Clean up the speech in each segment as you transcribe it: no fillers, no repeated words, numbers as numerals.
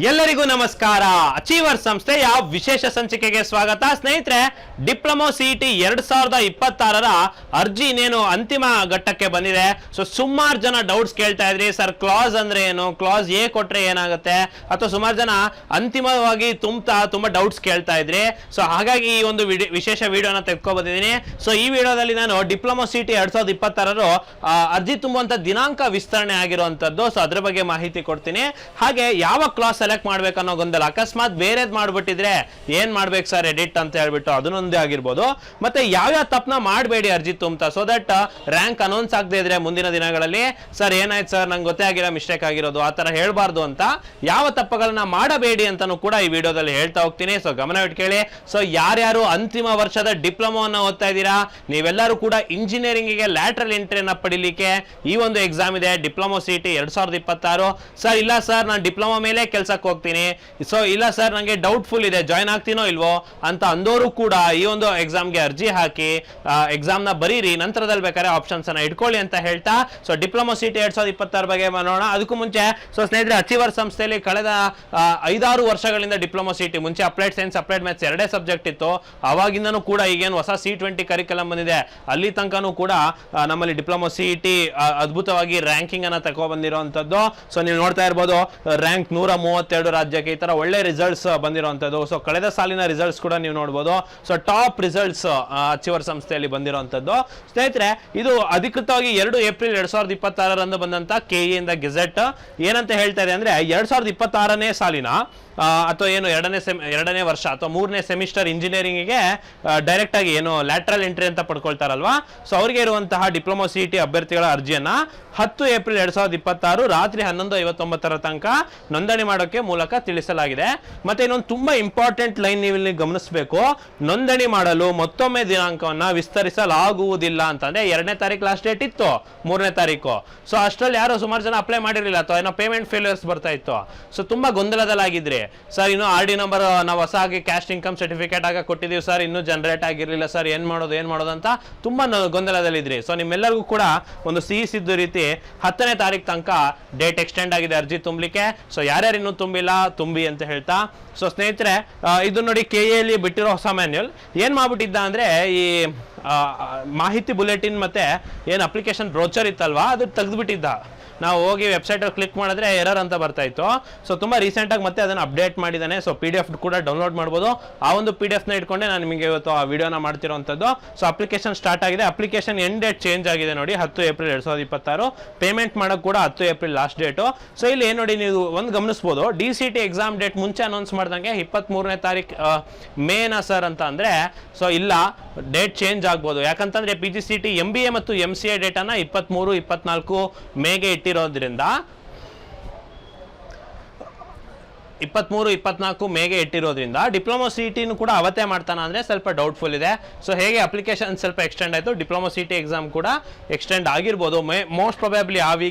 ಎಲ್ಲರಿಗೂ ನಮಸ್ಕಾರ. ಅಚೀವರ್ ಸಂಸ್ಥೆಯ ವಿಶೇಷ ಸಂಚಿಕೆಗೆ ಸ್ವಾಗತ. ಸ್ನೇಹಿತರೆ, ಡಿಪ್ಲೊಮಾ ಸಿಇಟಿ 2026ರ ಅರ್ಜಿ ಇನ್ನೇನು ಅಂತಿಮ ಘಟ್ಟಕ್ಕೆ ಬಂದಿದೆ. ಸೊ ಸುಮಾರು ಜನ ಡೌಟ್ಸ್ ಕೇಳ್ತಾ ಇದ್ರಿ, ಸರ್ ಕ್ಲಾಸ್ ಅಂದ್ರೆ ಏನು, ಕ್ಲಾಸ್ ಎ ಕೊಟ್ರೆ ಏನಾಗುತ್ತೆ, ಅಥವಾ ಸುಮಾರು ಜನ ಅಂತಿಮವಾಗಿ ತುಂಬಾ ಡೌಟ್ಸ್ ಕೇಳ್ತಾ ಇದ್ರಿ. ಸೊ ಹಾಗಾಗಿ ಈ ಒಂದು ವಿಶೇಷ ವಿಡಿಯೋನ ತೆಗೆದುಕೊ ಬಂದಿದ್ದೀನಿ. ಸೊ ಈ ವಿಡಿಯೋದಲ್ಲಿ ನಾನು ಡಿಪ್ಲೊಮಾ ಸಿಇಟಿ 2026 ಅರ್ಜಿ ತುಂಬುವಂತ ದಿನಾಂಕ ವಿಸ್ತರಣೆ ಆಗಿರುವಂತದ್ದು, ಸೊ ಅದ್ರ ಬಗ್ಗೆ ಮಾಹಿತಿ ಕೊಡ್ತೀನಿ. ಹಾಗೆ ಯಾವ ಕ್ಲಾಸ್ ಸೆಲೆಕ್ಟ್ ಮಾಡ್ಬೇಕು ಅನ್ನೋ ಗೊಂದಲ, ಅಕಸ್ಮಾತ್ ಬೇರೆದ್ ಮಾಡ್ಬಿಟ್ಟಿದ್ರೆ ಏನ್ ಮಾಡ್ಬೇಕು ಸರ್ ಎಡಿಟ್ ಅಂತ ಹೇಳ್ಬಿಟ್ಟು ಅದನ್ನೊಂದೇ ಆಗಿರ್ಬೋದು. ಮತ್ತೆ ಯಾವ್ಯಾವ ತಪ್ಪನ ಮಾಡಬೇಡಿ ಅರ್ಜಿ ತುಂಬತಾ, ಸೊ ದಟ್ ರ್ಯಾಂಕ್ ಅನೌನ್ಸ್ ಆಗದೆ ಇದ್ರೆ ಮುಂದಿನ ದಿನಗಳಲ್ಲಿ ಸರ್ ಏನಾಯ್ತು ಸರ್ ನಂಗೆ ಗೊತ್ತೇ ಆಗಿರೋ ಮಿಸ್ಟೇಕ್ ಆಗಿರೋದು ಆ ತರ ಹೇಳ್ಬಾರ್ದು ಅಂತ ಯಾವ ತಪ್ಪುಗಳನ್ನ ಮಾಡಬೇಡಿ ಅಂತಾನು ಕೂಡ ಈ ವಿಡಿಯೋದಲ್ಲಿ ಹೇಳ್ತಾ ಹೋಗ್ತೀನಿ. ಸೊ ಗಮನವಿಟ್ಟು ಕೇಳಿ. ಸೊ ಯಾರ್ಯಾರು ಅಂತಿಮ ವರ್ಷದ ಡಿಪ್ಲೊಮಾವನ್ನು ಓದ್ತಾ ಇದ್ದೀರಾ, ನೀವೆಲ್ಲರೂ ಕೂಡ ಇಂಜಿನಿಯರಿಂಗ್ ಗೆ ಲ್ಯಾಟ್ರಲ್ ಎಂಟ್ರಿಯನ್ನ ಪಡಿಲಿಕ್ಕೆ ಈ ಒಂದು ಎಕ್ಸಾಮ್ ಇದೆ, ಡಿಪ್ಲೊಮಾ ಸಿಇಟಿ 2026. ಸರ್ ಇಲ್ಲ ಸರ್ ನಾನು ಡಿಪ್ಲೊಮಾ ಮೇಲೆ ಕೆಲ್ಸಕ್ಕೆ ಹೋಗ್ತೀನಿ, ಸೊ ಇಲ್ಲ ಸರ್ ನಂಗೆ ಡೌಟ್ಫುಲ್ ಇದೆ ಜಾಯ್ನ್ ಆಗ್ತೀನೋ ಇಲ್ವೋ ಅಂತ ಅಂದೋರು ಕೂಡ ಈ ಒಂದು ಎಕ್ಸಾಮ್ಗೆ ಅರ್ಜಿ ಹಾಕಿ ಎಕ್ಸಾಮ್ ನ ಬರೀರಿ, ನಂತರದಲ್ಲಿ ಬೇಕಾದ್ರೆ ಆಪ್ಷನ್ಸ್ ಅನ್ನ ಇಟ್ಕೊಳ್ಳಿ ಅಂತ ಹೇಳ್ತಾ, ಸೊ ಡಿಪ್ಲೊಮಾ ಸಿಇಟಿ 2026 ಬಗ್ಗೆ ಮಾಡೋಣ. ಅದಕ್ಕೂ ಮುಂಚೆ ಸೊ ಸ್ನೇಹಿತರೆ, ಅಚೀವರ್ ಸಂಸ್ಥೆಯಲ್ಲಿ ಕಳೆದ 5-6 ವರ್ಷಗಳಿಂದ ಡಿಪ್ಲೊಮಾ ಸಿಇಟಿ, ಮುಂಚೆ ಅಪ್ಲೈಡ್ ಸೈನ್ಸ್ ಅಪ್ಲೈಡ್ ಮ್ಯಾಥ್ಸ್ ಎರಡೇ ಸಬ್ಜೆಕ್ಟ್ ಇತ್ತು, ಅವಾಗಿಂದನೂ ಕೂಡ ಈಗೇನು ಹೊಸ C20 ಕರಿಕಲಂ ಬಂದಿದೆ ಅಲ್ಲಿ ತನಕನೂ ಕೂಡ ನಮ್ಮಲ್ಲಿ ಡಿಪ್ಲೊಮಾ ಸಿಇಟಿ ಅದ್ಭುತವಾಗಿ ರ್ಯಾಂಕಿಂಗ್ ಅನ್ನ ತಗೋ ಬಂದಿರುವಂತದ್ದು. ಸೊ ನೀವು ನೋಡ್ತಾ ಇರ್ಬೋದು, ರ್ಯಾಂಕ್ 132 ರಾಜ್ಯಕ್ಕೆ ಈ ತರ ಒಳ್ಳೆ ರಿಸಲ್ಟ್ಸ್ ಬಂದಿರುವಂತದ್ದು. ಸೊ ಕಳೆದ ಸಾಲಿನ ರಿಸಲ್ಟ್ಸ್ ಕೂಡ ನೀವು ನೋಡಬಹುದು. ಸೊ ಟಾಪ್ ರಿಸಲ್ಟ್ಸ್ ಅಚೀವರ್ ಸಂಸ್ಥೆಯಲ್ಲಿ ಬಂದಿರುವಂತದ್ದು. ಸ್ನೇಹಿತರೆ, ಇದು ಅಧಿಕೃತವಾಗಿ 2 ಏಪ್ರಿಲ್ 2026 ಬಂದಂತ ಕೆಇ ಇಂದ ಗೆಜೆಟ್ ಏನಂತ ಹೇಳ್ತಾ ಇದೆ ಅಂದ್ರೆ 2026ನೇ ಸಾಲಿನ ಅಥವಾ ಏನು ಎರಡನೇ ವರ್ಷ ಅಥವಾ 3ನೇ ಸೆಮಿಸ್ಟರ್ ಇಂಜಿನಿಯರಿಂಗ್ಗೆ ಡೈರೆಕ್ಟ್ ಆಗಿ ಏನು ಲ್ಯಾಟ್ರಲ್ ಎಂಟ್ರಿ ಅಂತ ಪಡ್ಕೊಳ್ತಾರಲ್ವಾ, ಸೊ ಅವರಿಗೆ ಇರುವಂತಹ ಡಿಪ್ಲೊಮಾ ಸಿಇಟಿ ಅಭ್ಯರ್ಥಿಗಳ ಅರ್ಜಿಯನ್ನ 10 ಏಪ್ರಿಲ್ 2026 ರಾತ್ರಿ 11:59 ತನಕ ನೋಂದಣಿ ಮಾಡೋಕೆ ಮೂಲಕ ತಿಳಿಸಲಾಗಿದೆ. ಮತ್ತೆ ಇನ್ನೊಂದು ತುಂಬಾ ಇಂಪಾರ್ಟೆಂಟ್ ಲೈನ್ ನೀವು ಇಲ್ಲಿ ಗಮನಿಸಬೇಕು, ನೋಂದಣಿ ಮಾಡಲು ಮತ್ತೊಮ್ಮೆ ದಿನಾಂಕವನ್ನ ವಿಸ್ತರಿಸಲಾಗುವುದಿಲ್ಲ ಅಂತಂದ್ರೆ 2ನೇ ತಾರೀಕು ಲಾಸ್ಟ್ ಡೇಟ್ ಇತ್ತು, 3ನೇ ತಾರೀಕು. ಸೊ ಅಷ್ಟರಲ್ಲಿ ಯಾರೋ ಸುಮಾರು ಜನ ಅಪ್ಲೈ ಮಾಡಿರಲಿಲ್ಲ ಅಥವಾ ಏನೋ ಪೇಮೆಂಟ್ ಫೇಲ್ಯೂರ್ಸ್ ಬರ್ತಾ ಇತ್ತು. ಸೊ ತುಂಬಾ ಗೊಂದಲದಲ್ಲಾಗಿದ್ರಿ, ಸರ್ ಇನ್ನು RD ನಂಬರ್ ನಾವು ಹೊಸದಾಗಿ ಕ್ಯಾಸ್ಟ್ ಇನ್ಕಮ್ ಸರ್ಟಿಫಿಕೇಟ್ ಆಗ ಕೊಟ್ಟಿದ್ದೀವಿ ಸರ್, ಇನ್ನೂ ಜನರೇಟ್ ಆಗಿರ್ಲಿಲ್ಲ ಸರ್, ಏನ್ ಮಾಡೋದು ಅಂತ ತುಂಬಾ ಗೊಂದಲದಲ್ಲಿದ್ರಿ. ಸೊ ನಿಮ್ಮೆಲ್ಲರಿಗೂ ಕೂಡ ಒಂದು ಸಿಹಿ ಸಿದ್ದು ರೀತಿ 10ನೇ ತಾರೀಕು ತನಕ ಡೇಟ್ ಎಕ್ಸ್ಟೆಂಡ್ ಆಗಿದೆ ಅರ್ಜಿ ತುಂಬಲಿಕ್ಕೆ. ಸೊ ಯಾರ್ಯಾರು ಇನ್ನೂ ತುಂಬಿಲ್ಲ ತುಂಬಿ ಅಂತ ಹೇಳ್ತಾ. ಸೊ ಸ್ನೇಹಿತರೆ, ಇದು ನೋಡಿ ಕೆಎಲ್ಲಿ ಬಿಟ್ಟಿರೋ ಹೊಸ ಮ್ಯಾನ್ಯುಯಲ್ ಏನ್ ಮಾಡ್ಬಿಟ್ಟಿದ್ದ ಅಂದ್ರೆ ಈ ಮಾಹಿತಿ ಬುಲೆಟಿನ್ ಮತ್ತೆ ಏನ್ ಅಪ್ಲಿಕೇಶನ್ ಬ್ರೋಚರ್ ಇತ್ತಲ್ವಾ ಅದು ತೆಗೆದುಬಿಟ್ಟಿದ್ದ. ನಾವು ಹೋಗಿ ವೆಬ್ಸೈಟ್ ಕ್ಲಿಕ್ ಮಾಡಿದ್ರೆ ಎರರ್ ಅಂತ ಬರ್ತಾ ಇತ್ತು. ಸೊ ತುಂಬಾ ರೀಸೆಂಟ್ ಆಗಿ ಮತ್ತೆ ಅದನ್ನ ಅಪ್ಡೇಟ್ ಮಾಡಿದ್ದಾನೆ. ಸೊ PDF ಕೂಡ ಡೌನ್ಲೋಡ್ ಮಾಡ್ಬೋದು. ಆ ಒಂದು PDF ನ ಇಟ್ಕೊಂಡೆ ನಾನು ನಿಮಗೆ ಇವತ್ತು ಆ ವಿಡಿಯೋನ ಮಾಡ್ತಿರೋಂಥದ್ದು. ಸೊ ಅಪ್ಲಿಕೇಶನ್ ಸ್ಟಾರ್ಟ್ ಆಗಿದೆ. ಅಪ್ಲಿಕೇಶನ್ ಎಂಡ್ ಡೇಟ್ ಚೇಂಜ್ ಆಗಿದೆ ನೋಡಿ, 10 ಏಪ್ರಿಲ್ 2026. ಪೇಮೆಂಟ್ ಮಾಡೋಕೆ ಕೂಡ 10 ಏಪ್ರಿಲ್ ಲಾಸ್ಟ್ ಡೇಟು. ಸೊ ಇಲ್ಲಿ ಏನ್ ನೋಡಿ, ನೀವು ಒಂದು ಗಮನಿಸಬಹುದು, DCT ಎಕ್ಸಾಮ್ ಡೇಟ್ ಮುಂಚೆ ಅನೌನ್ಸ್ ಮಾಡ್ದಂಗೆ 23ನೇ ತಾರೀಕು ಮೇನಾ ಸರ್ ಅಂತ ಅಂದ್ರೆ, ಸೊ ಇಲ್ಲ ಡೇಟ್ ಚೇಂಜ್ ಆಗ್ಬೋದು. ಯಾಕಂತಂದ್ರೆ PGCT MBA ಮತ್ತು MCA ಡೇಟನ್ನ 23, 24 ಮೇಗೆ ಇಟ್ಟಿರೋದ್ರಿಂದ 23, 24 ಮೇಗೆ ಇಟ್ಟಿರೋದ್ರಿಂದ ಡಿಪ್ಲೊಮಾ ಸಿಇಟಿನೂ ಕೂಡ ಅವತ್ತೇ ಮಾಡ್ತಾನ ಅಂದ್ರೆ ಸ್ವಲ್ಪ ಡೌಟ್ಫುಲ್ ಇದೆ. ಸೊ ಹೇಗೆ ಅಪ್ಲಿಕೇಶನ್ ಸ್ವಲ್ಪ ಎಕ್ಸ್ಟೆಂಡ್ ಆಯಿತು, ಡಿಪ್ಲೊಮಾ ಸಿಇಟಿ ಎಕ್ಸಾಮ್ ಕೂಡ ಎಕ್ಸ್ಟೆಂಡ್ ಆಗಿರ್ಬೋದು. ಮೋಸ್ಟ್ ಪ್ರೊಬ್ಯಾಬ್ಲಿ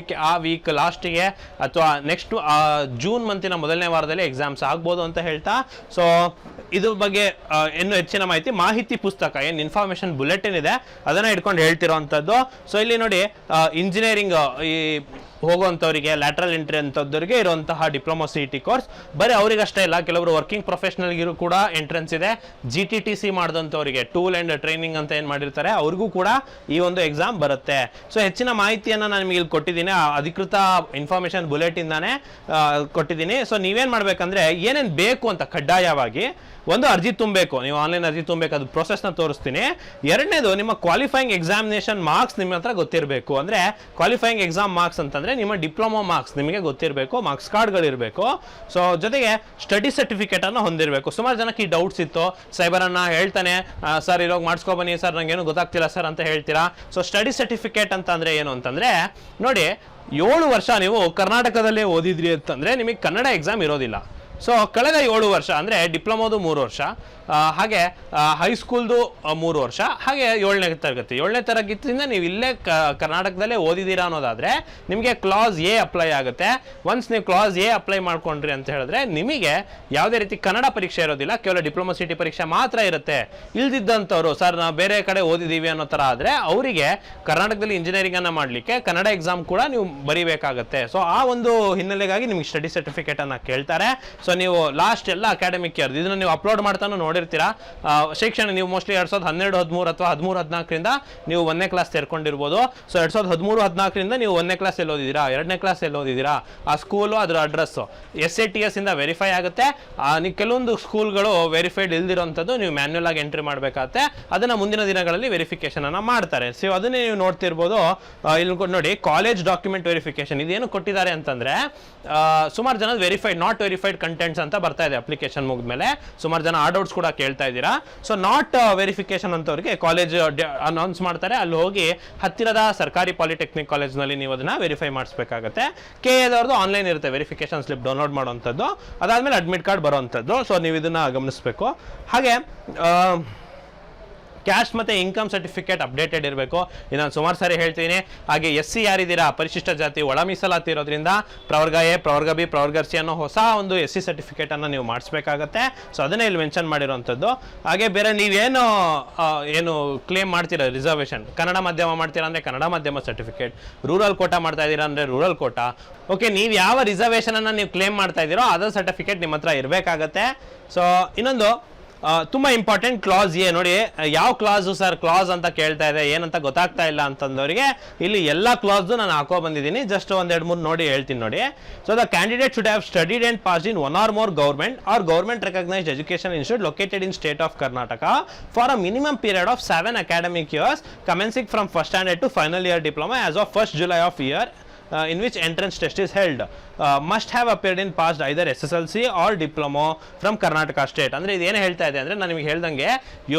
ಆ ವೀಕ್ ಲಾಸ್ಟಿಗೆ ಅಥವಾ ನೆಕ್ಸ್ಟ್ ಜೂನ್ ಮಂತಿನ ಮೊದಲನೇ ವಾರದಲ್ಲಿ ಎಕ್ಸಾಮ್ಸ್ ಆಗ್ಬೋದು ಅಂತ ಹೇಳ್ತಾ. ಸೊ ಇದ್ರ ಬಗ್ಗೆ ಇನ್ನೂ ಹೆಚ್ಚಿನ ಮಾಹಿತಿ ಪುಸ್ತಕ ಏನು ಇನ್ಫಾರ್ಮೇಶನ್ ಬುಲೆಟಿನ್ ಇದೆ ಅದನ್ನ ಇಟ್ಕೊಂಡು ಹೇಳ್ತಿರೋವಂಥದ್ದು. ಸೊ ಇಲ್ಲಿ ನೋಡಿ, ಇಂಜಿನಿಯರಿಂಗ್ ಈ ಹೋಗುವಂಥವರಿಗೆ ಲ್ಯಾಟ್ರಲ್ ಎಂಟ್ರಿ ಅಂತವ್ರಿಗೆ ಇರುವಂತಹ ಡಿಪ್ಲೊಮಾ ಸಿಇಟಿ ಕೋರ್ಸ್ ಬರೀ ಅವರಿಗಷ್ಟೇ ಇಲ್ಲ, ಕೆಲವರು ವರ್ಕಿಂಗ್ ಪ್ರೊಫೆಷನಲ್ಗಿರು ಕೂಡ ಎಂಟ್ರೆನ್ಸ್ ಇದೆ. GTTC ಮಾಡಿದಂಥವರಿಗೆ ಟೂಲ್ ಅಂಡ್ ಟ್ರೈನಿಂಗ್ ಅಂತ ಏನು ಮಾಡಿರ್ತಾರೆ ಅವ್ರಿಗೂ ಕೂಡ ಈ ಒಂದು ಎಕ್ಸಾಮ್ ಬರುತ್ತೆ. ಸೊ ಹೆಚ್ಚಿನ ಮಾಹಿತಿಯನ್ನು ನಾನು ನಿಮಗೆ ಇಲ್ಲಿ ಕೊಟ್ಟಿದ್ದೀನಿ, ಅಧಿಕೃತ ಇನ್ಫಾರ್ಮೇಶನ್ ಬುಲೆಟಿಂದಾನೇ ಕೊಟ್ಟಿದ್ದೀನಿ. ಸೊ ನೀವೇನು ಮಾಡ್ಬೇಕಂದ್ರೆ ಏನೇನು ಬೇಕು ಅಂತ ಕಡ್ಡಾಯವಾಗಿ ಒಂದು ಅರ್ಜಿ ತುಂಬಬೇಕು, ನೀವು ಆನ್ಲೈನ್ ಅರ್ಜಿ ತುಂಬಬೇಕು, ಅದು ಪ್ರೊಸೆಸ್ನ ತೋರಿಸ್ತೀನಿ. ಎರಡನೇದು, ನಿಮ್ಮ ಕ್ವಾಲಿಫೈಯಿಂಗ್ ಎಕ್ಸಾಮಿನೇಷನ್ ಮಾರ್ಕ್ಸ್ ನಿಮ್ಮ ಹತ್ರ ಗೊತ್ತಿರಬೇಕು. ಅಂದ್ರೆ ಕ್ವಾಲಿಫೈಯಿಂಗ್ ಎಕ್ಸಾಮ್ ಮಾರ್ಕ್ಸ್ ಅಂತಂದ್ರೆ ನಿಮ್ಮ ಡಿಪ್ಲೊಮಾ ಮಾರ್ಕ್ಸ್ ನಿಮಗೆ ಗೊತ್ತಿರಬೇಕು, ಮಾರ್ಕ್ಸ್ ಕಾರ್ಡ್ಗಳಿರಬೇಕು. ಸೊ ಜೊತೆಗೆ ಸ್ಟಡಿ ಸರ್ಟಿಫಿಕೇಟ್ ಅನ್ನು ಹೊಂದಿರಬೇಕು. ಸುಮಾರು ಜನಕ್ಕೆ ಈ ಡೌಟ್ಸ್ ಇತ್ತು, ಸೈಬರ್ ಅನ್ನ ಹೇಳ್ತಾನೆ ಸರ್ ಇರೋಗಿ ಮಾಡಿಸ್ಕೊ ಬನ್ನಿ ಸರ್ ನಂಗೇನು ಗೊತ್ತಾಗ್ತಿಲ್ಲ ಸರ್ ಅಂತ ಹೇಳ್ತೀರಾ. ಸೊ ಸ್ಟಡಿ ಸರ್ಟಿಫಿಕೇಟ್ ಅಂತ ಅಂದ್ರೆ ಏನು ಅಂತಂದ್ರೆ ನೋಡಿ, 7 ವರ್ಷ ನೀವು ಕರ್ನಾಟಕದಲ್ಲೇ ಓದಿದ್ರಿ ಅಂತಂದ್ರೆ ನಿಮಗೆ ಕನ್ನಡ ಎಕ್ಸಾಮ್ ಇರೋದಿಲ್ಲ. ಸೊ ಕಳೆದ 7 ವರ್ಷ ಅಂದ್ರೆ ಡಿಪ್ಲೊಮೋದು 3 ವರ್ಷ, ಹಾಗೆ ಹೈಸ್ಕೂಲ್ದು 3 ವರ್ಷ, ಹಾಗೆ 7ನೇ ತರಗತಿಯಿಂದ ನೀವು ಇಲ್ಲೇ ಕರ್ನಾಟಕದಲ್ಲೇ ಓದಿದ್ದೀರಾ ಅನ್ನೋದಾದ್ರೆ ನಿಮಗೆ ಕ್ಲಾಸ್ ಎ ಅಪ್ಲೈ ಆಗುತ್ತೆ. ಒನ್ಸ್ ನೀವು ಕ್ಲಾಸ್ ಎ ಅಪ್ಲೈ ಮಾಡ್ಕೊಂಡ್ರಿ ಅಂತ ಹೇಳಿದ್ರೆ ನಿಮಗೆ ಯಾವುದೇ ರೀತಿ ಕನ್ನಡ ಪರೀಕ್ಷೆ ಇರೋದಿಲ್ಲ, ಕೇವಲ ಡಿಪ್ಲೊಮಾ ಸಿಇಟಿ ಪರೀಕ್ಷೆ ಮಾತ್ರ ಇರುತ್ತೆ. ಇಲ್ದಿದ್ದಂಥವ್ರು ಸರ್ ನಾವು ಬೇರೆ ಕಡೆ ಓದಿದ್ದೀವಿ ಅನ್ನೋ ಥರ ಆದರೆ ಅವರಿಗೆ ಕರ್ನಾಟಕದಲ್ಲಿ ಇಂಜಿನಿಯರಿಂಗ್ ಅನ್ನ ಮಾಡಲಿಕ್ಕೆ ಕನ್ನಡ ಎಕ್ಸಾಮ್ ಕೂಡ ನೀವು ಬರೀಬೇಕಾಗತ್ತೆ. ಸೊ ಆ ಒಂದು ಹಿನ್ನೆಲೆಗಾಗಿ ನಿಮಗೆ ಸ್ಟಡಿ ಸರ್ಟಿಫಿಕೇಟ್ ಅನ್ನ ಕೇಳ್ತಾರೆ. ಸೊ ನೀವು ಲಾಸ್ಟ್ ಎಲ್ಲ ಅಕಾಡೆಮಿಕ್ ಇಯರ್ ಇದನ್ನು ನೀವು ಅಪ್ಲೋಡ್ ಮಾಡ್ತಾನು ನೋಡಿರ್ತೀರಾ. ಶಿಕ್ಷಣ ನೀವು ಮೋಸ್ಟ್ಲಿ 2012-13 ಅಥವಾ 13-14ರಿಂದ ನೀವು 1ನೇ ಕ್ಲಾಸ್ ಸೇರ್ಕೊಂಡಿರ್ಬೋದು. ಸೊ 2013-14ರಿಂದ ನೀವು 1ನೇ ಕ್ಲಾಸ್ ಎಲ್ಲಿ ಓದಿದ್ದೀರಾ, 2ನೇ ಕ್ಲಾಸ್ ಎಲ್ಲಿ ಓದಿದ್ದೀರಾ, ಆ ಸ್ಕೂಲು ಅದರ ಅಡ್ರೆಸ್ಸು SATS ಇಂದ ವೆರಿಫೈ ಆಗುತ್ತೆ. ನೀವು ಕೆಲವೊಂದು ಸ್ಕೂಲ್ಗಳು ವೆರಿಫೈಡ್ ಇಲ್ದಿರೋಂಥದ್ದು ನೀವು ಮ್ಯಾನ್ಯಲ್ ಆಗಿ ಎಂಟ್ರಿ ಮಾಡಬೇಕಾಗತ್ತೆ. ಅದನ್ನ ಮುಂದಿನ ದಿನಗಳಲ್ಲಿ ವೆರಿಫಿಕೇಶನ್ ಅನ್ನ ಮಾಡ್ತಾರೆ. ಸೊ ಅದನ್ನೇ ನೀವು ನೋಡ್ತಿರ್ಬೋದು. ಇಲ್ಲಿ ನೋಡಿ ಕಾಲೇಜ್ ಡಾಕ್ಯುಮೆಂಟ್ ವೆರಿಫಿಕೇಶನ್ ಇದೇನು ಕೊಟ್ಟಿದ್ದಾರೆ ಅಂತಂದ್ರೆ ಸುಮಾರು ಜನ ವೆರಿಫೈಡ್ ನಾಟ್ ವೆರಿಫೈಡ್ ಕಂಟೆಂಟ್ಸ್ ಅಂತ ಬರ್ತಾ ಇದೆ ಅಪ್ಲಿಕೇಶನ್ ಮುಗಿದ್ಮೇಲೆ. ಸುಮಾರು ಜನ ಆರ್ಡೌಟ್ಸ್ ಕೂಡ ಕೇಳ್ತಾ ಇದ್ದೀರಾ. ಸೊ ನಾಟ್ ವೆರಿಫಿಕೇಶನ್ ಅಂತವ್ರಿಗೆ ಕಾಲೇಜ್ ಅನೌನ್ಸ್ ಮಾಡ್ತಾರೆ, ಅಲ್ಲಿ ಹೋಗಿ ಹತ್ತಿರದ ಸರ್ಕಾರಿ ಪಾಲಿಟೆಕ್ನಿಕ್ ಕಾಲೇಜ್ನಲ್ಲಿ ನೀವು ಅದನ್ನ ವೆರಿಫೈ ಮಾಡಿಸ್ಬೇಕಾಗತ್ತೆ. KAದವ್ರದ್ದು ಆನ್ಲೈನ್ ಇರುತ್ತೆ ವೆರಿಫಿಕೇಶನ್ ಸ್ಲಿಪ್ ಡೌನ್ಲೋಡ್ ಮಾಡುವಂಥದ್ದು, ಅದಾದ್ಮೇಲೆ ಅಡ್ಮಿಟ್ ಕಾರ್ಡ್ ಬರುವಂಥದ್ದು. ಸೊ ನೀವು ಇದನ್ನ ಗಮನಿಸಬೇಕು. ಹಾಗೆ ಕ್ಯಾಶ್ ಮತ್ತು ಇನ್ಕಮ್ ಸರ್ಟಿಫಿಕೇಟ್ ಅಪ್ಡೇಟೆಡ್ ಇರಬೇಕು. ಇದನ್ನು ಸುಮಾರು ಸಾರಿ ಹೇಳ್ತೀನಿ. ಹಾಗೆ SC ಯಾರಿದ್ದೀರಾ, ಪರಿಶಿಷ್ಟ ಜಾತಿ ಒಳ ಮೀಸಲಾತಿ ಇರೋದ್ರಿಂದ ಪ್ರವರ್ಗ A, ಪ್ರವರ್ಗ B, ಪ್ರವರ್ಗ C ಅನ್ನೋ ಹೊಸ ಒಂದು SC ಸರ್ಟಿಫಿಕೇಟನ್ನು ನೀವು ಮಾಡಿಸ್ಬೇಕಾಗತ್ತೆ. ಸೊ ಅದನ್ನೇ ಇಲ್ಲಿ ಮೆನ್ಷನ್ ಮಾಡಿರೋವಂಥದ್ದು. ಹಾಗೆ ಬೇರೆ ನೀವೇನು ಏನು ಕ್ಲೇಮ್ ಮಾಡ್ತೀರಾ ರಿಸರ್ವೇಷನ್, ಕನ್ನಡ ಮಾಧ್ಯಮ ಮಾಡ್ತೀರಾ ಅಂದರೆ ಕನ್ನಡ ಮಾಧ್ಯಮ ಸರ್ಟಿಫಿಕೇಟ್, ರೂರಲ್ ಕೋಟಾ ಮಾಡ್ತಾ ಇದ್ದೀರಾ ಅಂದರೆ ರೂರಲ್ ಕೋಟಾ. ಓಕೆ, ನೀವು ಯಾವ ರಿಸರ್ವೇಷನನ್ನು ನೀವು ಕ್ಲೇಮ್ ಮಾಡ್ತಾ ಇದ್ದೀರೋ ಅದರ ಸರ್ಟಿಫಿಕೇಟ್ ನಿಮ್ಮ ಹತ್ರ ಇರಬೇಕಾಗತ್ತೆ. ಸೊ ಇನ್ನೊಂದು ತುಂಬ ಇಂಪಾರ್ಟೆಂಟ್ ಕ್ಲಾಸ್ ಎ ನೋಡಿ. ಯಾವ ಕ್ಲಾಸು ಸರ್ ಕ್ಲಾಸ್ ಅಂತ ಕೇಳ್ತಾ ಇದೆ, ಏನಂತ ಗೊತ್ತಾಗ್ತಾ ಇಲ್ಲ ಅಂತಂದವರಿಗೆ ಇಲ್ಲಿ ಎಲ್ಲ ಕ್ಲಾಸ್ದು ನಾನು ಹಾಕೋ ಬಂದಿದ್ದೀನಿ. ಜಸ್ಟ್ 1-2-3 ನೋಡಿ ಹೇಳ್ತೀನಿ ನೋಡಿ. So the candidate should have studied and passed in 1 or more government recognized education institute located in state of Karnataka for a minimum period of 7 academic years commencing from first standard to final year diploma as of 1st July of year in which entrance test is held. Must have appeared in past either SSLC or diploma from Karnataka state. ಅಂದರೆ ಇದೇನು ಹೇಳ್ತಾ ಇದೆ ಅಂದರೆ ನಾನು ನಿಮಗೆ ಹೇಳ್ದಂಗೆ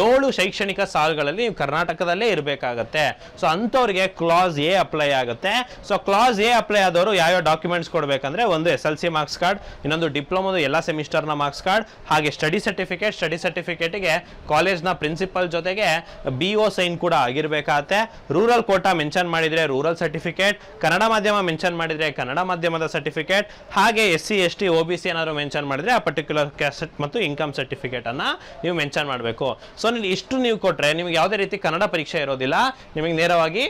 7 ಶೈಕ್ಷಣಿಕ ಸಾಲುಗಳಲ್ಲಿ ನೀವು ಕರ್ನಾಟಕದಲ್ಲೇ ಇರಬೇಕಾಗತ್ತೆ. ಸೊ ಅಂಥವ್ರಿಗೆ ಕ್ಲಾಸ್ ಎ ಅಪ್ಲೈ ಆಗುತ್ತೆ. ಸೊ ಕ್ಲಾಸ್ ಎ ಅಪ್ಲೈ ಆದವರು ಯಾವ್ಯಾವ ಡಾಕ್ಯುಮೆಂಟ್ಸ್ ಕೊಡಬೇಕಂದ್ರೆ ಒಂದು SLC ಮಾರ್ಕ್ಸ್ ಕಾರ್ಡ್, ಇನ್ನೊಂದು ಡಿಪ್ಲೊಮೋದು ಎಲ್ಲ ಸೆಮಿಸ್ಟರ್ನ ಮಾರ್ಕ್ಸ್ ಕಾರ್ಡ್, ಹಾಗೆ ಸ್ಟಡಿ ಸರ್ಟಿಫಿಕೇಟಿಗೆ ಕಾಲೇಜ್ನ ಪ್ರಿನ್ಸಿಪಲ್ ಜೊತೆಗೆ BO ಸೈನ್ ಕೂಡ ಆಗಿರಬೇಕಾಗತ್ತೆ. ರೂರಲ್ ಕೋಟಾ ಮೆನ್ಷನ್ ಮಾಡಿದರೆ ರೂರಲ್ ಸರ್ಟಿಫಿಕೇಟ್, ಕನ್ನಡ ಮಾಧ್ಯಮ ಮೆನ್ಷನ್ ಮಾಡಿದರೆ ಕನ್ನಡ ಮಾಧ್ಯಮದ ಸರ್ಟಿಫಿಕೇಟ್, ಹಾಗೆ SC ST OBC ಏನಾದ್ರು ಮೆನ್ಷನ್ ಮಾಡಿದ್ರೆ ಆ ಪರ್ಟಿಕ್ಯುಲರ್ ಕ್ಯಾಸ್ಟ್ ಮತ್ತು ಇನ್ಕಮ್ ಸರ್ಟಿಫಿಕೇಟ್ ಅನ್ನ ನೀವು ಮೆನ್ಷನ್ ಮಾಡಬೇಕು. ಸೊ ಇಷ್ಟು ನೀವು ಕೊಟ್ರೆ ನಿಮಗೆ ಯಾವುದೇ ರೀತಿ ಕನ್ನಡ ಪರೀಕ್ಷೆ ಇರೋದಿಲ್ಲ. ನಿಮಗೆ ನೇರವಾಗಿ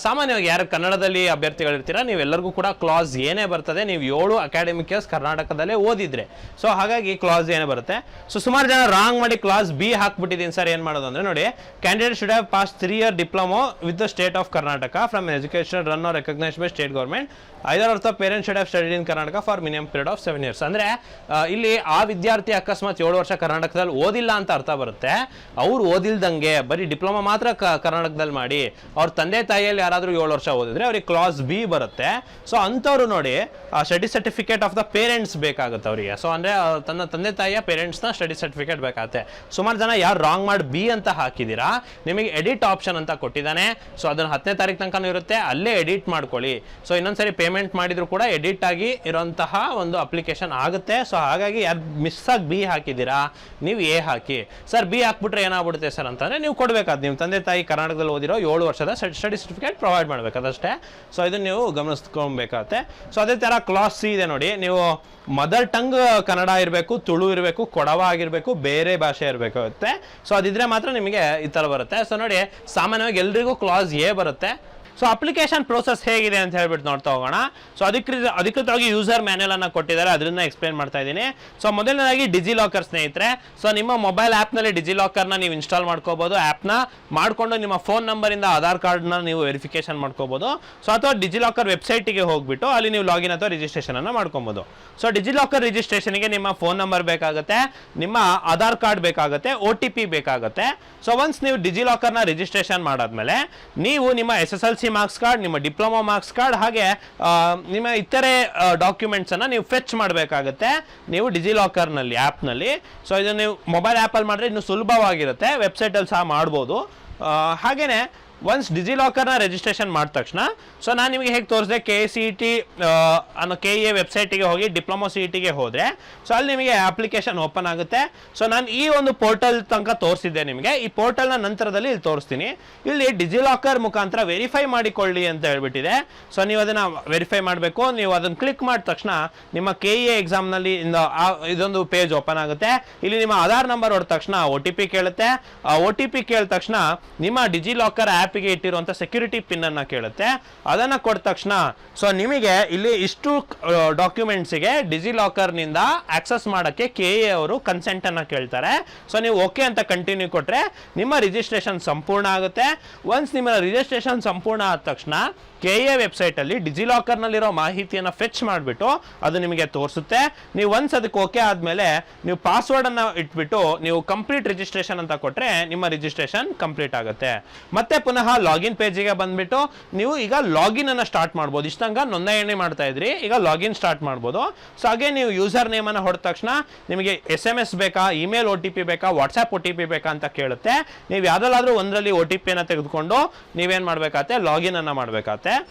ಸಾಮಾನ್ಯವಾಗಿ ಯಾರು ಕನ್ನಡದಲ್ಲಿ ಅಭ್ಯರ್ಥಿಗಳಿರ್ತೀರಾ ನೀವೆಲ್ಲರಿಗೂ ಕೂಡ ಕ್ಲಾಸ್ ಏನೇ ಬರ್ತದೆ, ನೀವು 7 ಅಕಾಡೆಮಿಕ್ ಇಯರ್ಸ್ ಕರ್ನಾಟಕದಲ್ಲೇ ಓದಿದ್ರೆ ಸೊ ಹಾಗಾಗಿ ಕ್ಲಾಸ್ ಏನೇ ಬರುತ್ತೆ. ಸೊ ಸುಮಾರು ಜನ ರಾಂಗ್ ಮಾಡಿ ಕ್ಲಾಸ್ B ಹಾಕ್ಬಿಟ್ಟಿದ್ದೀನಿ ಸರ್, ಏನು ಮಾಡೋದು ಅಂದರೆ ನೋಡಿ, candidate should have pass 3 year diploma with the state of Karnataka from education run or recognised by state government. Either of the parents should have studied in Karnataka for minimum period of 7 years. ಅಂದರೆ ಇಲ್ಲಿ ಆ ವಿದ್ಯಾರ್ಥಿ ಅಕಸ್ಮಾತ್ 7 ವರ್ಷ ಕರ್ನಾಟಕದಲ್ಲಿ ಓದಿಲ್ಲ ಅಂತ ಅರ್ಥ ಬರುತ್ತೆ. ಅವ್ರು ಓದಿಲ್ದಂಗೆ ಬರೀ ಡಿಪ್ಲೊಮಾ ಮಾತ್ರ ಕರ್ನಾಟಕದಲ್ಲಿ ಮಾಡಿ ಅವ್ರ ತಂದೆ ತಾಯಿಯಲ್ಲಿ ಯಾರಾದರೂ 7 ವರ್ಷ ಓದಿದ್ರೆ ಅವ್ರಿಗೆ ಕ್ಲಾಸ್ B ಬರುತ್ತೆ. ಸೊ ಅಂಥವ್ರು ನೋಡಿ study certificate of the parents ಬೇಕಾಗುತ್ತೆ ಅವರಿಗೆ. ಸೊ ಅಂದರೆ ತನ್ನ ತಂದೆ ತಾಯಿಯ ಪೇರೆಂಟ್ಸ್ನ ಸ್ಟಡಿ ಸರ್ಟಿಫಿಕೇಟ್ ಬೇಕಾಗುತ್ತೆ. ಸುಮಾರು ಜನ ಯಾರು ರಾಂಗ್ ಮಾಡಿ B ಅಂತ ಹಾಕಿದ್ದೀರಾ, ನಿಮಗೆ ಎಡಿಟ್ ಆಪ್ಷನ್ ಅಂತ ಕೊಟ್ಟಿದ್ದಾನೆ. ಸೊ ಅದನ್ನು 10ನೇ ತಾರೀಕು ತನಕ ಇರುತ್ತೆ, ಅಲ್ಲೇ ಎಡಿಟ್ ಮಾಡ್ಕೊಳ್ಳಿ. ಸೊ ಇನ್ನೊಂದ್ಸರಿ ಪೇಮೆಂಟ್ ಮಾಡಿದ್ರು ಕೂಡ ಎಡಿಟ್ ಆಗಿ ಇರೋಂತಹ ಒಂದು ಅಪ್ಲಿಕೇಶನ್ ಆಗುತ್ತೆ. ಸೊ ಹಾಗಾಗಿ ಯಾರು ಮಿಸ್ ಆಗಿ B ಹಾಕಿದ್ದೀರಾ ನೀವು A ಹಾಕಿ. ಸರ್ B ಹಾಕ್ಬಿಟ್ರೆ ಏನಾಗ್ಬಿಡುತ್ತೆ ಸರ್ ಅಂತಂದರೆ ನೀವು ಕೊಡಬೇಕಾದ ನಿಮ್ಮ ತಂದೆ ತಾಯಿ ಕರ್ನಾಟಕದಲ್ಲಿ ಓದಿರೋ 7 ವರ್ಷದ ಸ್ಟಡಿ ಸರ್ಟಿಫಿಕೇಟ್ ಪ್ರೊವೈಡ್ ಮಾಡಬೇಕಾದಷ್ಟೇ. ಸೊ ಇದನ್ನು ನೀವು ಗಮನಿಸ್ಕೊಬೇಕಾಗತ್ತೆ. ಸೊ ಅದೇ ಥರ ಕ್ಲಾಸ್ C ಇದೆ ನೋಡಿ, ನೀವು ಮದರ್ ಟಂಗ್ ಕನ್ನಡ ಇರಬೇಕು, ತುಳು ಇರಬೇಕು, ಕೊಡವ ಆಗಿರಬೇಕು, ಬೇರೆ ಭಾಷೆ ಇರಬೇಕಾಗುತ್ತೆ. ಸೊ ಅದಿದ್ರೆ ಮಾತ್ರ ನಿಮಗೆ ಈ ಥರ ಬರುತ್ತೆ. ಸೊ ನೋಡಿ ಸಾಮಾನ್ಯವಾಗಿ ಎಲ್ರಿಗೂ ಕ್ಲಾಸ್ A ಬರುತ್ತೆ. ಸೊ ಅಪ್ಲಿಕೇಶನ್ ಪ್ರೋಸೆಸ್ ಹೇಗಿದೆ ಅಂತ ಹೇಳ್ಬಿಟ್ಟು ನೋಡ್ತಾ ಹೋಗೋಣ. ಸೊ ಅಧಿಕೃತವಾಗಿ ಯೂಸರ್ ಮ್ಯಾನ್ಯಲ್ ಅನ್ನು ಕೊಟ್ಟಿದ್ದಾರೆ, ಅದನ್ನ ಎಕ್ಸ್ಪ್ಲೇನ್ ಮಾಡ್ತಾ ಇದ್ದೀನಿ. ಸೊ ಮೊದಲನೇದಾಗಿ ಡಿಜಿಲಾಕರ್ ಸ್ನೇಹಿತರೆ. ಸೊ ನಿಮ್ಮ ಮೊಬೈಲ್ ಆ್ಯಪ್ನಲ್ಲಿ ಡಿಜಿಲಾಕರ್ನ ನೀವು ಇನ್ಸ್ಟಾಲ್ ಮಾಡ್ಕೋಬೋದು. ಆ್ಯಪ್ನ ಮಾಡಿಕೊಂಡು ನಿಮ್ಮ ಫೋನ್ ನಂಬರಿಂದ ಆಧಾರ್ ಕಾರ್ಡ್ನ ನೀವು ವೆರಿಫಿಕೇಶನ್ ಮಾಡ್ಕೋಬೋದು. ಸೊ ಅಥವಾ ಡಿಜಿಲಾಕರ್ ವೆಬ್ಸೈಟಿಗೆ ಹೋಗ್ಬಿಟ್ಟು ಅಲ್ಲಿ ನೀವು ಲಾಗಿನ್ ಅಥವಾ ರಿಜಿಸ್ಟ್ರೇಷನ್ ಅನ್ನು ಮಾಡ್ಕೊಬೋದು. ಸೊ ಡಿಜಿಲಾಕರ್ ರಿಜಿಸ್ಟ್ರೇಷನ್ಗೆ ನಿಮ್ಮ ಫೋನ್ ನಂಬರ್ ಬೇಕಾಗುತ್ತೆ, ನಿಮ್ಮ ಆಧಾರ್ ಕಾರ್ಡ್ ಬೇಕಾಗುತ್ತೆ, OTP ಬೇಕಾಗುತ್ತೆ. ಸೊ ಒನ್ಸ್ ನೀವು ಡಿಜಿಲಾಕರ್ನ ರಿಜಿಸ್ಟ್ರೇಷನ್ ಮಾಡಾದ್ಮೇಲೆ ನೀವು ನಿಮ್ಮ SSLC ಮಾರ್ಕ್ಸ್ ಕಾರ್ಡ್, ನಿಮ್ಮ ಡಿಪ್ಲೊಮಾ ಮಾರ್ಕ್ಸ್ ಕಾರ್ಡ್, ಹಾಗೆ ನಿಮ್ಮ ಇತರೆ ಡಾಕ್ಯುಮೆಂಟ್ಸ್ ಅನ್ನ ನೀವು ಫೆಚ್ ಮಾಡಬೇಕಾಗುತ್ತೆ ನೀವು ಡಿಜಿಲಾಕರ್ನಲ್ಲಿ ಆ್ಯಪ್ನಲ್ಲಿ. ಸೊ ಇದನ್ನು ನೀವು ಮೊಬೈಲ್ ಆ್ಯಪಲ್ಲಿ ಮಾಡಿದ್ರೆ ಇನ್ನೂ ಸುಲಭವಾಗಿರುತ್ತೆ, ವೆಬ್ಸೈಟಲ್ಲಿ ಸಹ ಮಾಡ್ಬೋದು. ಹಾಗೆಯೇ ಒನ್ಸ್ ಡಿಜಿಲಾಕರ್ನ ರಿಜಿಸ್ಟ್ರೇಷನ್ ಮಾಡಿದ ತಕ್ಷಣ ಸೊ ನಾನು ನಿಮಗೆ ಹೇಗೆ ತೋರಿಸಿದೆ, KCET ಅನ್ನೋ KEA ವೆಬ್ಸೈಟಿಗೆ ಹೋಗಿ ಡಿಪ್ಲೊಮಾ CETಗೆ ಹೋದರೆ ಸೊ ಅಲ್ಲಿ ನಿಮಗೆ ಅಪ್ಲಿಕೇಶನ್ ಓಪನ್ ಆಗುತ್ತೆ. ಸೊ ನಾನು ಈ ಒಂದು ಪೋರ್ಟಲ್ ತನಕ ತೋರಿಸಿದ್ದೆ ನಿಮಗೆ. ಈ ಪೋರ್ಟಲ್ನ ನಂತರದಲ್ಲಿ ಇಲ್ಲಿ ತೋರಿಸ್ತೀನಿ. ಇಲ್ಲಿ ಡಿಜಿಲಾಕರ್ ಮುಖಾಂತರ ವೆರಿಫೈ ಮಾಡಿಕೊಳ್ಳಿ ಅಂತ ಹೇಳ್ಬಿಟ್ಟಿದೆ. ಸೊ ನೀವು ಅದನ್ನು ವೆರಿಫೈ ಮಾಡಬೇಕು. ನೀವು ಅದನ್ನು ಕ್ಲಿಕ್ ಮಾಡಿದ ತಕ್ಷಣ ನಿಮ್ಮ KEA ಎಕ್ಸಾಮ್ನಲ್ಲಿ ಇದೊಂದು ಪೇಜ್ ಓಪನ್ ಆಗುತ್ತೆ. ಇಲ್ಲಿ ನಿಮ್ಮ ಆಧಾರ್ ನಂಬರ್ ಹೊಡೆದ ತಕ್ಷಣ OTP ಕೇಳುತ್ತೆ. OTP ಕೇಳಿದ ತಕ್ಷಣ ನಿಮ್ಮ ಡಿಜಿಲಾಕರ್ ಆ್ಯಪ್ ಆ್ಯಪಿಗೆ ಇಟ್ಟಿರುವಂಥ ಸೆಕ್ಯೂರಿಟಿ ಪಿನ್ನನ್ನು ಕೇಳುತ್ತೆ. ಅದನ್ನು ಕೊಟ್ಟ ತಕ್ಷಣ ಸೊ ನಿಮಗೆ ಇಲ್ಲಿ ಇಷ್ಟು ಡಾಕ್ಯುಮೆಂಟ್ಸಿಗೆ ಡಿಜಿಲಾಕರ್ನಿಂದ ಆಕ್ಸೆಸ್ ಮಾಡೋಕ್ಕೆ KA ಅವರು ಕನ್ಸೆಂಟನ್ನು ಕೇಳ್ತಾರೆ. ಸೊ ನೀವು ಓಕೆ ಅಂತ ಕಂಟಿನ್ಯೂ ಕೊಟ್ಟರೆ ನಿಮ್ಮ ರಿಜಿಸ್ಟ್ರೇಷನ್ ಸಂಪೂರ್ಣ ಆಗುತ್ತೆ. ಒನ್ಸ್ ನಿಮ್ಮ ರಿಜಿಸ್ಟ್ರೇಷನ್ ಸಂಪೂರ್ಣ ಆದ ತಕ್ಷಣ KA ವೆಬ್ಸೈಟಲ್ಲಿ ಡಿಜಿಲಾಕರ್ನಲ್ಲಿರೋ ಮಾಹಿತಿಯನ್ನು ಫೆಚ್ ಮಾಡಿಬಿಟ್ಟು ಅದು ನಿಮಗೆ ತೋರಿಸುತ್ತೆ. ನೀವು ಒನ್ಸ್ ಅದಕ್ಕೆ ಓಕೆ ಆದಮೇಲೆ ನೀವು ಪಾಸ್ವರ್ಡನ್ನು ಇಟ್ಬಿಟ್ಟು ನೀವು ಕಂಪ್ಲೀಟ್ ರಿಜಿಸ್ಟ್ರೇಷನ್ ಅಂತ ಕೊಟ್ಟರೆ ನಿಮ್ಮ ರಿಜಿಸ್ಟ್ರೇಷನ್ ಕಂಪ್ಲೀಟ್ ಆಗುತ್ತೆ. ಮತ್ತೆ ಪುನಃ ಲಾಗಿನ್ ಪೇಜಿಗೆ ಬಂದುಬಿಟ್ಟು ನೀವು ಈಗ ಲಾಗಿನ್ ಅನ್ನು ಸ್ಟಾರ್ಟ್ ಮಾಡ್ಬೋದು. ಇಷ್ಟಂಗ ನೋಂದಣಿ ಮಾಡ್ತಾ ಇದ್ರಿ, ಈಗ ಲಾಗಿನ್ ಸ್ಟಾರ್ಟ್ ಮಾಡ್ಬೋದು. ಸೊ ಹಾಗೆ ನೀವು ಯೂಸರ್ ನೇಮನ್ನು ಹೊಡೆದ ತಕ್ಷಣ ನಿಮಗೆ SMS ಬೇಕಾ, ಇಮೇಲ್ OTP ಬೇಕಾ, ವಾಟ್ಸಪ್ OTP ಬೇಕಾ ಅಂತ ಕೇಳುತ್ತೆ. ನೀವು ಯಾವುದಲ್ಲಾದರೂ ಒಂದರಲ್ಲಿ OTPಯನ್ನು ತೆಗೆದುಕೊಂಡು ನೀವೇನು ಮಾಡಬೇಕಾಗತ್ತೆ, ಲಾಗಿನ್ ಅನ್ನು ಮಾಡಬೇಕಾಗತ್ತೆ.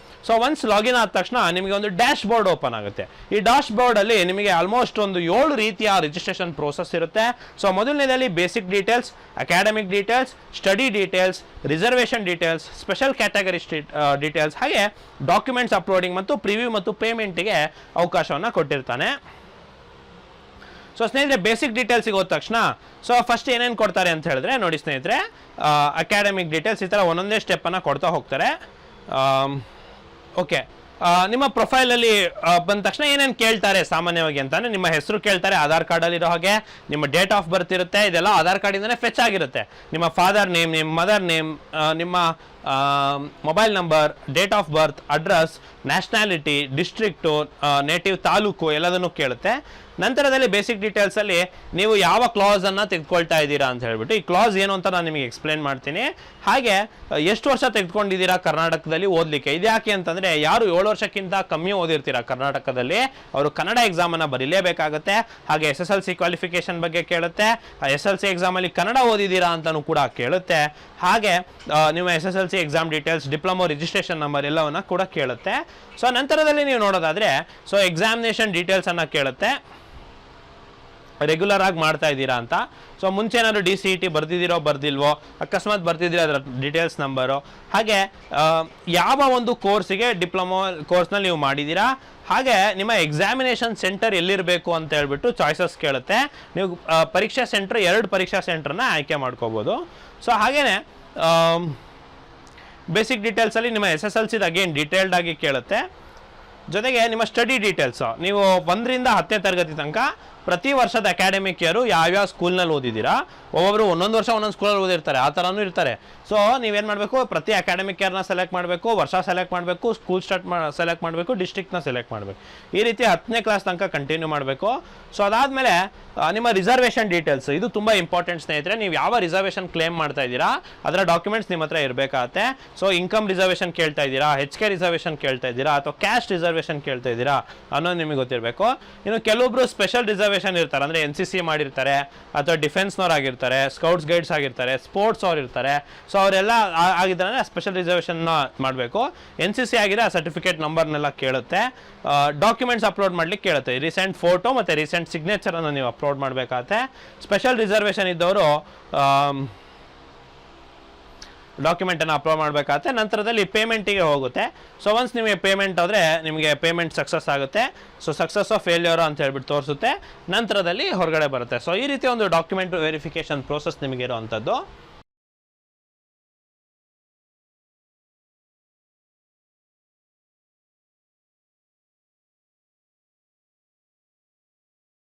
ಸೊ ಒನ್ಸ್ ಲಾಗಿನ್ ಆದ ತಕ್ಷಣ ನಿಮಗೆ ಒಂದು ಡ್ಯಾಶ್ ಬೋರ್ಡ್ ಓಪನ್ ಆಗುತ್ತೆ. ಈ ಡ್ಯಾಶ್ ಬೋರ್ಡ್ ಅಲ್ಲಿ ನಿಮಗೆ ಆಲ್ಮೋಸ್ಟ್ ಒಂದು 7 ರೀತಿಯ ರಿಜಿಸ್ಟ್ರೇಷನ್ ಪ್ರೋಸೆಸ್ ಇರುತ್ತೆ. ಸೊ ಮೊದಲನೇದಲ್ಲಿ basic details, academic details, study details, reservation details, special category details, ಹಾಗೆ ಡಾಕ್ಯುಮೆಂಟ್ಸ್ ಅಪ್ಲೋಡಿಂಗ್ ಮತ್ತು ಪ್ರಿವ್ಯೂ ಮತ್ತು ಪೇಮೆಂಟ್ಗೆ ಅವಕಾಶವನ್ನು ಕೊಟ್ಟಿರ್ತಾನೆ. ಸೊ ಸ್ನೇಹಿತರೆ, ಬೇಸಿಕ್ ಡೀಟೇಲ್ಸಿಗೆ ಹೋದ ತಕ್ಷಣ ಸೊ ಫಸ್ಟ್ ಏನೇನು ಕೊಡ್ತಾರೆ ಅಂತ ಹೇಳಿದ್ರೆ ನೋಡಿ ಸ್ನೇಹಿತರೆ, ಅಕಾಡೆಮಿಕ್ ಡೀಟೇಲ್ಸ್ ಈ ಥರ ಒಂದೊಂದೇ ಸ್ಟೆಪ್ಪನ್ನು ಕೊಡ್ತಾ ಹೋಗ್ತಾರೆ. ಓಕೆ, ನಿಮ್ಮ ಪ್ರೊಫೈಲಲ್ಲಿ ಬಂದ ತಕ್ಷಣ ಏನೇನು ಕೇಳ್ತಾರೆ ಸಾಮಾನ್ಯವಾಗಿ ಅಂತಾನೆ, ನಿಮ್ಮ ಹೆಸರು ಕೇಳ್ತಾರೆ ಆಧಾರ್ ಕಾರ್ಡಲ್ಲಿರೋ ಹಾಗೆ, ನಿಮ್ಮ ಡೇಟ್ ಆಫ್ ಬರ್ತ್ ಇರುತ್ತೆ, ಇದೆಲ್ಲ ಆಧಾರ್ ಕಾರ್ಡಿಂದನೇ ಫೆಚ್ ಆಗಿರುತ್ತೆ. ನಿಮ್ಮ ಫಾದರ್ ನೇಮ್, ನಿಮ್ಮ ಮದರ್ ನೇಮ್, ನಿಮ್ಮ mobile number, date of birth, address, nationality, district, native taluk ಎಲ್ಲದನ್ನು ಕೇಳುತ್ತೆ. ನಂತರದಲ್ಲಿ ಬೇಸಿಕ್ ಡೀಟೇಲ್ಸಲ್ಲಿ ನೀವು ಯಾವ ಕ್ಲಾಸನ್ನು ತೆಗೆದುಕೊಳ್ತಾ ಇದ್ದೀರಾ ಅಂತ ಹೇಳ್ಬಿಟ್ಟು, ಈ ಕ್ಲಾಸ್ ಏನು ಅಂತ ನಾನು ನಿಮಗೆ ಎಕ್ಸ್ಪ್ಲೇನ್ ಮಾಡ್ತೀನಿ. ಹಾಗೆ ಎಷ್ಟು ವರ್ಷ ತೆಗೆದುಕೊಂಡಿದ್ದೀರಾ ಕರ್ನಾಟಕದಲ್ಲಿ ಓದಲಿಕ್ಕೆ, ಇದ್ಯಾಕೆ ಅಂತಂದರೆ ಯಾರು 7 ವರ್ಷಕ್ಕಿಂತ ಕಮ್ಮಿ ಓದಿರ್ತೀರಾ ಕರ್ನಾಟಕದಲ್ಲಿ ಅವರು ಕನ್ನಡ ಎಕ್ಸಾಮನ್ನು ಬರೀಲೇಬೇಕಾಗುತ್ತೆ. ಹಾಗೆ SSLC ಕ್ವಾಲಿಫಿಕೇಷನ್ ಬಗ್ಗೆ ಕೇಳುತ್ತೆ. SSLC ಎಕ್ಸಾಮಲ್ಲಿ ಕನ್ನಡ ಓದಿದ್ದೀರಾ ಅಂತಲೂ ಕೂಡ ಕೇಳುತ್ತೆ. ಹಾಗೆ ನಿಮ್ಮ SSLC exam details, diploma registration number ಎಲ್ಲವನ್ನ ಕೂಡ ಕೇಳುತ್ತೆ. ಸೊ ನಂತರದಲ್ಲಿ ನೀವು ನೋಡೋದಾದರೆ ಸೊ ಎಕ್ಸಾಮಿನೇಷನ್ ಡೀಟೇಲ್ಸನ್ನು ಕೇಳುತ್ತೆ, ರೆಗ್ಯುಲರ್ ಆಗಿ ಮಾಡ್ತಾ ಇದ್ದೀರಾ ಅಂತ. ಸೊ ಮುಂಚೆ ಏನಾದ್ರು DCET ಬರ್ದಿದ್ದೀರೋ ಬರ್ದಿಲ್ವೋ, ಅಕಸ್ಮಾತ್ ಬರ್ತಿದ್ರೆ ಅದರ ಡೀಟೇಲ್ಸ್ ನಂಬರು, ಹಾಗೆ ಯಾವ ಒಂದು ಕೋರ್ಸಿಗೆ ಡಿಪ್ಲೊಮೊ ಕೋರ್ಸ್ನಲ್ಲಿ ನೀವು ಮಾಡಿದ್ದೀರಾ, ಹಾಗೆ ನಿಮ್ಮ ಎಕ್ಸಾಮಿನೇಷನ್ ಸೆಂಟರ್ ಎಲ್ಲಿರಬೇಕು ಅಂತ ಹೇಳ್ಬಿಟ್ಟು ಚಾಯ್ಸಸ್ ಕೇಳುತ್ತೆ. ನೀವು ಪರೀಕ್ಷಾ ಸೆಂಟ್ರ್ 2 ಪರೀಕ್ಷಾ ಸೆಂಟ್ರನ್ನ ಆಯ್ಕೆ ಮಾಡ್ಕೋಬೋದು. ಸೊ ಹಾಗೆಯೇ ಬೇಸಿಕ್ ಡೀಟೇಲ್ಸಲ್ಲಿ ನಿಮ್ಮ SSLCದು ಅಗೇನ್ ಡೀಟೇಲ್ಡ್ ಆಗಿ ಕೇಳುತ್ತೆ. ಜೊತೆಗೆ ನಿಮ್ಮ ಸ್ಟಡಿ ಡೀಟೇಲ್ಸು, ನೀವು 1 ರಿಂದ 10ನೇ ತರಗತಿ ತನಕ ಪ್ರತಿ ವರ್ಷದ ಅಕಾಡೆಮಿಕ್ ಇಯರು ಯಾವ್ಯಾವ ಸ್ಕೂಲ್ನಲ್ಲಿ ಓದಿದ್ದೀರಾ, ಒಬ್ಬೊಬ್ಬರು ಒಂದೊಂದು ವರ್ಷ ಒಂದೊಂದು ಸ್ಕೂಲಲ್ಲಿ ಓದಿರ್ತಾರೆ, ಆ ಥರನೂ ಇರ್ತಾರೆ. ಸೊ ನೀವೇನು ಮಾಡಬೇಕು, ಪ್ರತಿ ಅಕಾಡೆಮಿಕ್ ಇಯರ್ನ ಸೆಲೆಕ್ಟ್ ಮಾಡಬೇಕು, ವರ್ಷ ಸೆಲೆಕ್ಟ್ ಮಾಡಬೇಕು, ಸ್ಕೂಲ್ ಸೆಲೆಕ್ಟ್ ಮಾಡಬೇಕು, ಡಿಸ್ಟ್ರಿಕ್ಟ್ನ ಸೆಲೆಕ್ಟ್ ಮಾಡಬೇಕು. ಈ ರೀತಿ 10ನೇ ಕ್ಲಾಸ್ ತನಕ ಕಂಟಿನ್ಯೂ ಮಾಡಬೇಕು. ಸೊ ಅದಾದಮೇಲೆ ನಿಮ್ಮ ರಿಸರ್ವೇಷನ್ ಡೀಟೇಲ್ಸ್, ಇದು ತುಂಬ ಇಂಪಾರ್ಟೆಂಟ್ ಸ್ನೇಹಿತರೆ. ನೀವು ಯಾವ ರಿಸರ್ವೇಷನ್ ಕ್ಲೇಮ್ ಮಾಡ್ತಾ ಇದ್ದೀರಾ ಅದರ ಡಾಕ್ಯುಮೆಂಟ್ಸ್ ನಿಮ್ಮ ಹತ್ರ ಇರಬೇಕಾಗತ್ತೆ. ಸೊ ಇನ್ಕಮ್ ರಿಸರ್ವೇಷನ್ ಕೇಳ್ತಾ ಇದ್ದೀರಾ, HK ರಿಸರ್ವೇಷನ್ ಕೇಳ್ತಾ ಇದ್ದೀರಾ, ಅಥವಾ ಕ್ಯಾಸ್ಟ್ ರಿಸರ್ವೇಷನ್ ಕೇಳ್ತಾ ಇದ್ದೀರಾ ಅನ್ನೋದು ನಿಮಗೆ ಗೊತ್ತಿರಬೇಕು. ಇನ್ನು ಕೆಲವೊಬ್ರು ಸ್ಪೆಷಲ್ ರಿಸರ್ವೇಷನ್ ಇರ್ತಾರೆ, ಅಂದರೆ NCC ಮಾಡಿರ್ತಾರೆ, ಅಥವಾ ಡಿಫೆನ್ಸ್ನವ್ರು ಆಗಿರ್ತಾರೆ, ಸ್ಕೌಟ್ಸ್ ಗೈಡ್ಸ್ ಆಗಿರ್ತಾರೆ, ಸ್ಪೋರ್ಟ್ಸ್ ಅವ್ರು ಇರ್ತಾರೆ. ಸೊ ಅವರೆಲ್ಲ ಆಗಿದ್ದಾರೆ ಸ್ಪೆಷಲ್ ರಿಸರ್ವೇಷನ್ನ ಮಾಡಬೇಕು. NCC ಆಗಿದೆ ಆ ಸರ್ಟಿಫಿಕೇಟ್ ನಂಬರ್ನೆಲ್ಲ ಕೇಳುತ್ತೆ. ಡಾಕ್ಯುಮೆಂಟ್ಸ್ ಅಪ್ಲೋಡ್ ಮಾಡ್ಲಿಕ್ಕೆ ಕೇಳುತ್ತೆ, ರೀಸೆಂಟ್ ಫೋಟೋ ಮತ್ತು ರೀಸೆಂಟ್ ಸಿಗ್ನೇಚರನ್ನು ನೀವು ಅಪ್ಲೋಡ್ ಮಾಡಬೇಕಾಗತ್ತೆ. ಸ್ಪೆಷಲ್ ರಿಸರ್ವೇಷನ್ ಇದ್ದವರು ಡಾಕ್ಯುಮೆಂಟನ್ನು ಅಪ್ಲೋಡ್ ಮಾಡಬೇಕಾಗತ್ತೆ. ನಂತರದಲ್ಲಿ ಪೇಮೆಂಟಿಗೆ ಹೋಗುತ್ತೆ. ಸೊ ಒನ್ಸ್ ನಿಮಗೆ ಪೇಮೆಂಟ್ ಆದರೆ ನಿಮಗೆ ಪೇಮೆಂಟ್ ಸಕ್ಸಸ್ ಆಗುತ್ತೆ. ಸೊ ಸಕ್ಸಸ್ ಆಫ್ ಫೇಲ್ಯೂರ್ ಅಂತ ಹೇಳ್ಬಿಟ್ಟು ತೋರಿಸುತ್ತೆ. ನಂತರದಲ್ಲಿ ಹೊರಗಡೆ ಬರುತ್ತೆ. ಸೊ ಈ ರೀತಿ ಒಂದು ಡಾಕ್ಯುಮೆಂಟ್ ವೆರಿಫಿಕೇಷನ್ ಪ್ರೋಸೆಸ್ ನಿಮಗೆ ಇರೋವಂಥದ್ದು.